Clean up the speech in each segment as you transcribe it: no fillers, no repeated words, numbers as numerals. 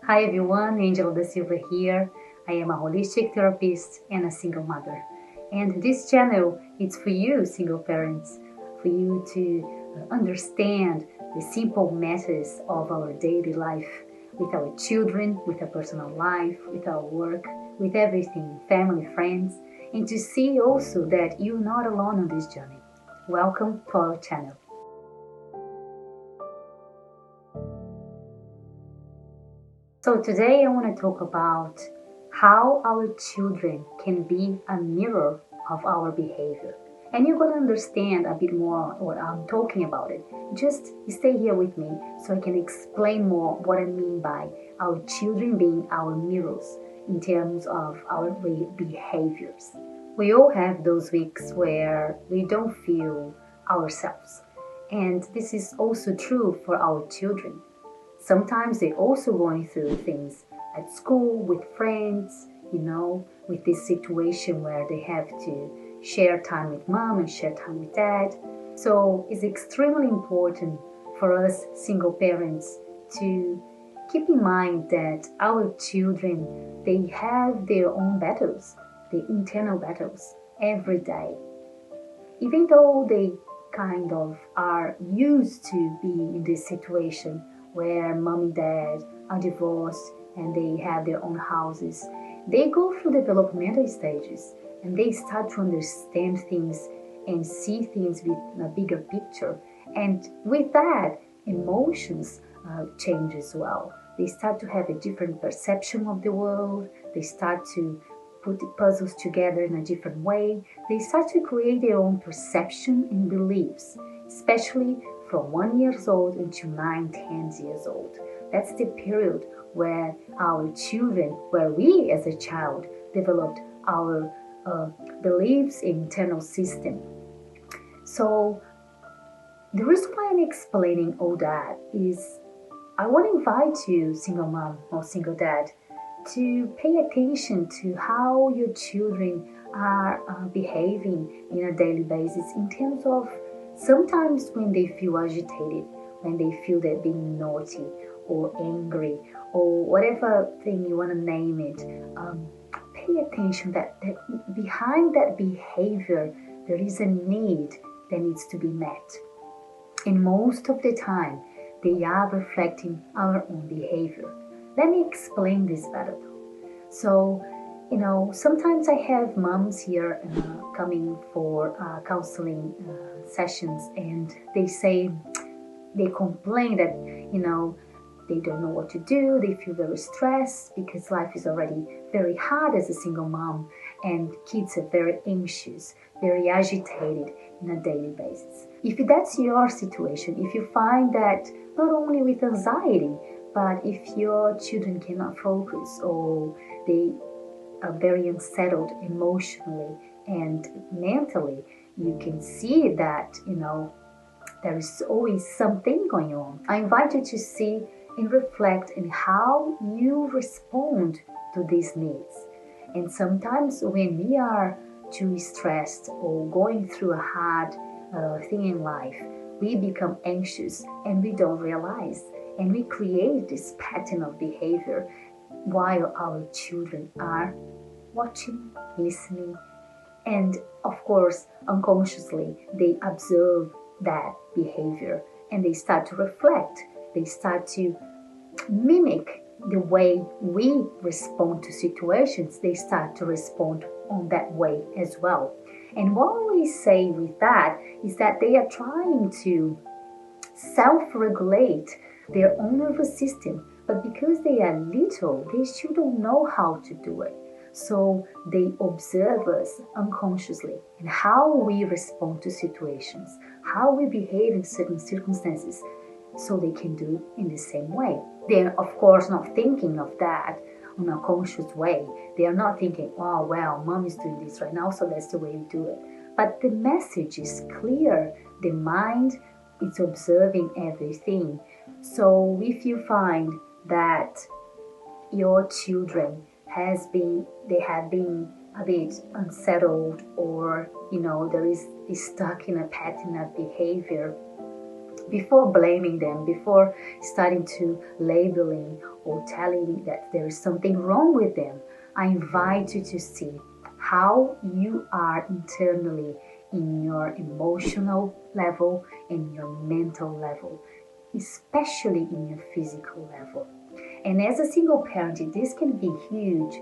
Hi everyone, Angela da Silva here. I am a holistic therapist and a single mother. And this channel is for you, single parents, for you to understand the simple matters of our daily life with our children, with our personal life, with our work, with everything, family, friends, and to see also that you're not alone on this journey. Welcome to our channel. So today I want to talk about how our children can be a mirror of our behavior. And you're going to understand a bit more what I'm talking about it. Just stay here with me so I can explain more what I mean by our children being our mirrors in terms of our behaviors. We all have those weeks where we don't feel ourselves. And this is also true for our children. Sometimes they're also going through things at school, with friends, with this situation where they have to share time with mom and share time with dad. So it's extremely important for us single parents to keep in mind that our children, they have their own battles, the internal battles every day. Even though they kind of are used to be in this situation where mom and dad are divorced and they have their own houses, they go through developmental stages and they start to understand things and see things with a bigger picture. And with that, emotions change as well. They start to have a different perception of the world. They start to put the puzzles together in a different way. They start to create their own perception and beliefs, especially from 1 year old until 9, 10 years old. That's the period where our children, where we as a child developed our beliefs and internal system. So the reason why I'm explaining all that is I want to invite you, single mom or single dad, to pay attention to how your children are behaving in a daily basis in terms of sometimes when they feel agitated, when they feel they're being naughty or angry or whatever thing you want to name it. Pay attention that behind that behavior there is a need that needs to be met. And most of the time, they are reflecting our own behavior. Let me explain this better. So, sometimes I have moms here coming for counseling sessions, and they complain that, they don't know what to do. They feel very stressed because life is already very hard as a single mom, and kids are very anxious, very agitated on a daily basis. If that's your situation, if you find that not only with anxiety, but if your children cannot focus or they are very unsettled emotionally and mentally, you can see that, there is always something going on. I invite you to see and reflect on how you respond to these needs. And sometimes when we are too stressed or going through a hard thing in life, we become anxious and we don't realize. And we create this pattern of behavior while our children are watching, listening, and of course, unconsciously, they observe that behavior and they start to reflect. They start to mimic the way we respond to situations. They start to respond on that way as well. And what we say with that is that they are trying to self-regulate their own nervous system, but because they are little, they still don't know how to do it. So they observe us unconsciously and how we respond to situations, how we behave in certain circumstances, so they can do it in the same way. They're of course not thinking of that in a conscious way. They are not thinking, oh well, mom is doing this right now, so that's the way we do it. But the message is clear. The mind is observing everything. So if you find that your children have been a bit unsettled, or there is stuck in a pattern of behavior, before blaming them, before starting to labeling or telling that there is something wrong with them, I invite you to see how you are internally in your emotional level and your mental level, especially in your physical level. And as a single parent, this can be huge.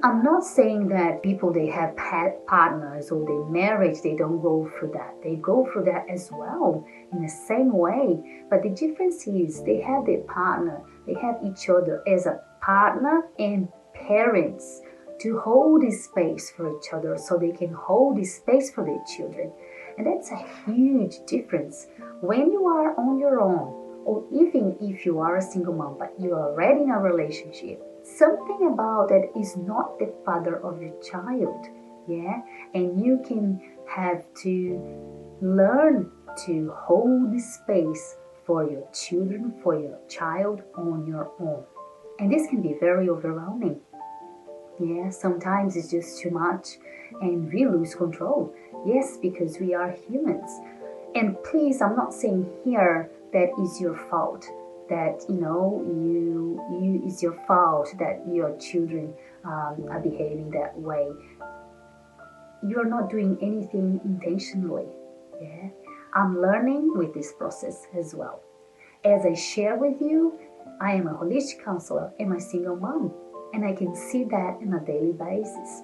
I'm not saying that people they have partners or they marriage, they don't go through that. They go through that as well in the same way. But the difference is they have their partner, they have each other as a partner and parents to hold this space for each other so they can hold this space for their children. And that's a huge difference. When you are on your own, or even if you are a single mom, but you are already in a relationship, something about that is not the father of your child, yeah? And you can have to learn to hold the space for your children, for your child on your own. And this can be very overwhelming. Yeah, sometimes it's just too much and we lose control. Yes, because we are humans. And please, I'm not saying here that is your fault, that you it's your fault that your children are behaving that way. You're not doing anything intentionally. Yeah, I'm learning with this process as well. As I share with you, I am a holistic counselor and a single mom, and I can see that on a daily basis.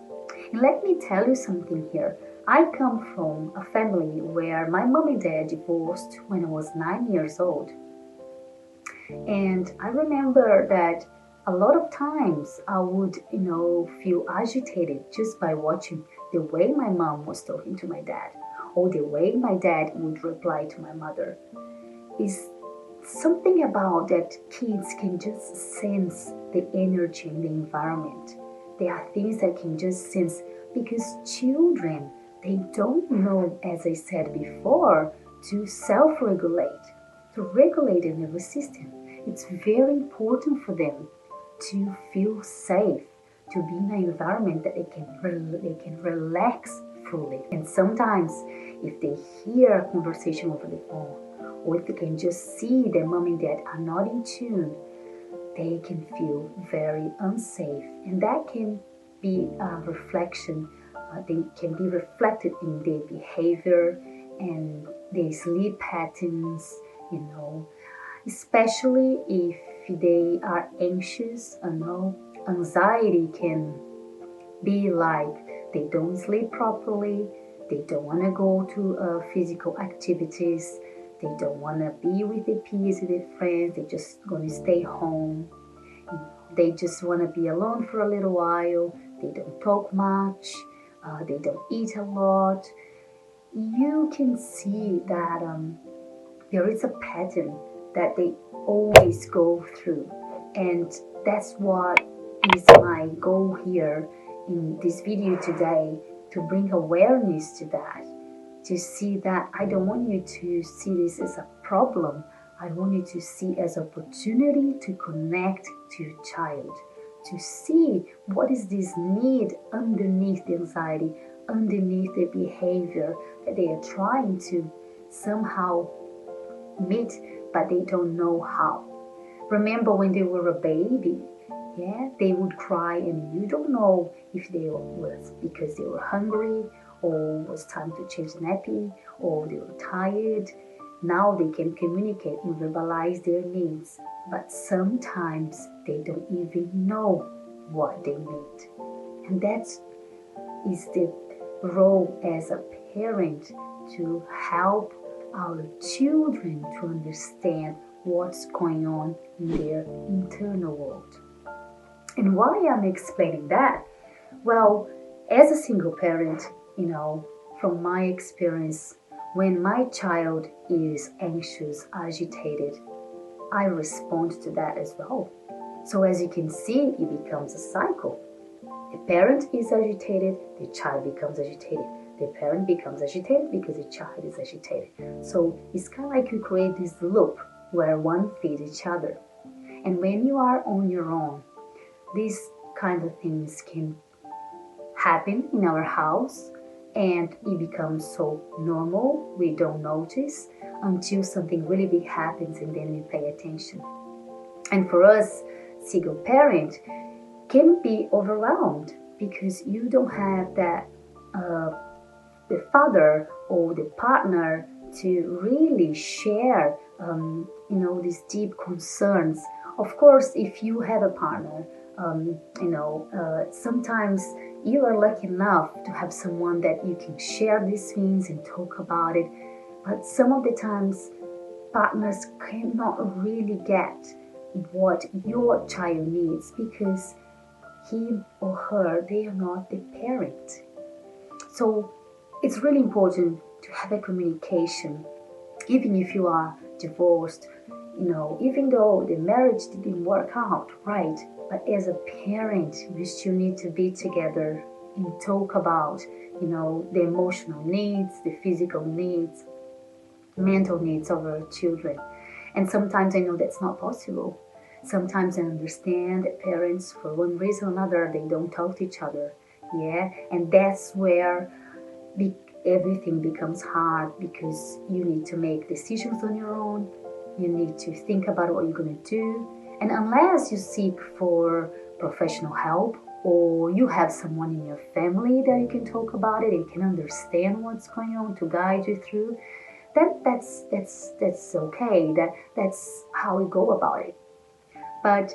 And let me tell you something here. I come from a family where my mom and dad divorced when I was 9 years old. And I remember that a lot of times I would, feel agitated just by watching the way my mom was talking to my dad or the way my dad would reply to my mother. Is something about that kids can just sense the energy in the environment. There are things that can just sense because children, they don't know, as I said before, to self-regulate, to regulate their nervous system. It's very important for them to feel safe, to be in an environment that they can relax fully. And sometimes if they hear a conversation over the phone, or if they can just see their mom and dad are not in tune, they can feel very unsafe. And that can be a reflection, they can be reflected in their behavior and their sleep patterns, especially if they are anxious. Anxiety can be like they don't sleep properly, they don't want to go to physical activities, they don't want to be with their peers, with their friends, they're just going to stay home. They just want to be alone for a little while, they don't talk much, they don't eat a lot. You can see that there is a pattern that they always go through. And that's what is my goal here in this video today, to bring awareness to that, to see that I don't want you to see this as a problem. I want you to see as opportunity to connect to your child, to see what is this need underneath the anxiety, underneath the behavior that they are trying to somehow meet, but they don't know how. Remember when they were a baby, they would cry and you don't know if they was because they were hungry or was time to change the nappy or they were tired. Now they can communicate and verbalize their needs, but sometimes they don't even know what they need. And that is the role as a parent, to help our children to understand what's going on in their internal world. And why I'm explaining that? Well, as a single parent, from my experience, when my child is anxious, agitated, I respond to that as well. So as you can see, it becomes a cycle. The parent is agitated, the child becomes agitated. The parent becomes agitated because the child is agitated. So it's kind of like you create this loop where one feeds each other. And when you are on your own, these kind of things can happen in our house and it becomes so normal, we don't notice until something really big happens, and then we pay attention. And for us, single parent can be overwhelmed because you don't have that the father or the partner to really share these deep concerns. Of course, if you have a partner, sometimes you are lucky enough to have someone that you can share these things and talk about it. But some of the times, partners cannot really get what your child needs because him or her, they are not the parent. So it's really important to have a communication, even if you are divorced, even though the marriage didn't work out, right? But as a parent, you still need to be together and talk about, the emotional needs, the physical needs, mental needs of our children. And sometimes I know that's not possible. Sometimes I understand that parents, for one reason or another, they don't talk to each other. Yeah, and that's where everything becomes hard, because you need to make decisions on your own. You need to think about what you're going to do. And unless you seek for professional help, or you have someone in your family that you can talk about it and can understand what's going on to guide you through, that's okay. That's how we go about it. But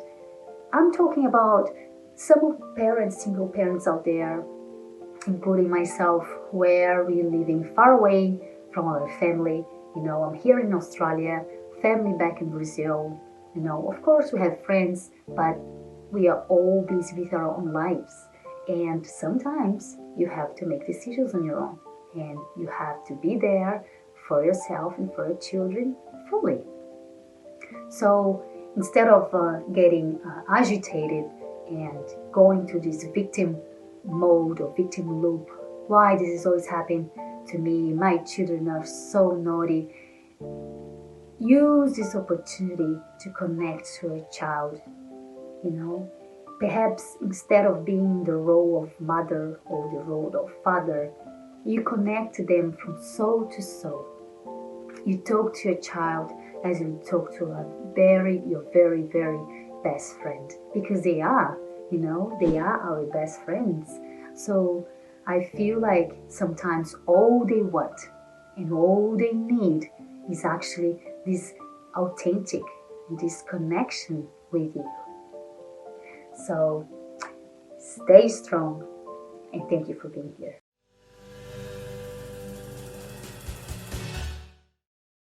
I'm talking about some of parents, single parents out there, including myself, where we're living far away from our family. I'm here in Australia, family back in Brazil. Of course we have friends, but we are all busy with our own lives. And sometimes you have to make decisions on your own, and you have to be there for yourself and for your children fully. So instead of getting agitated and going to this victim mode or victim loop, why this is always happening to me, my children are so naughty, use this opportunity to connect to a child. Perhaps instead of being the role of mother or the role of father, you connect to them from soul to soul. You talk to your child as you talk to your very, very best friend, because they are our best friends. So I feel like sometimes all they want and all they need is actually this authentic, this connection with you. So stay strong, and thank you for being here.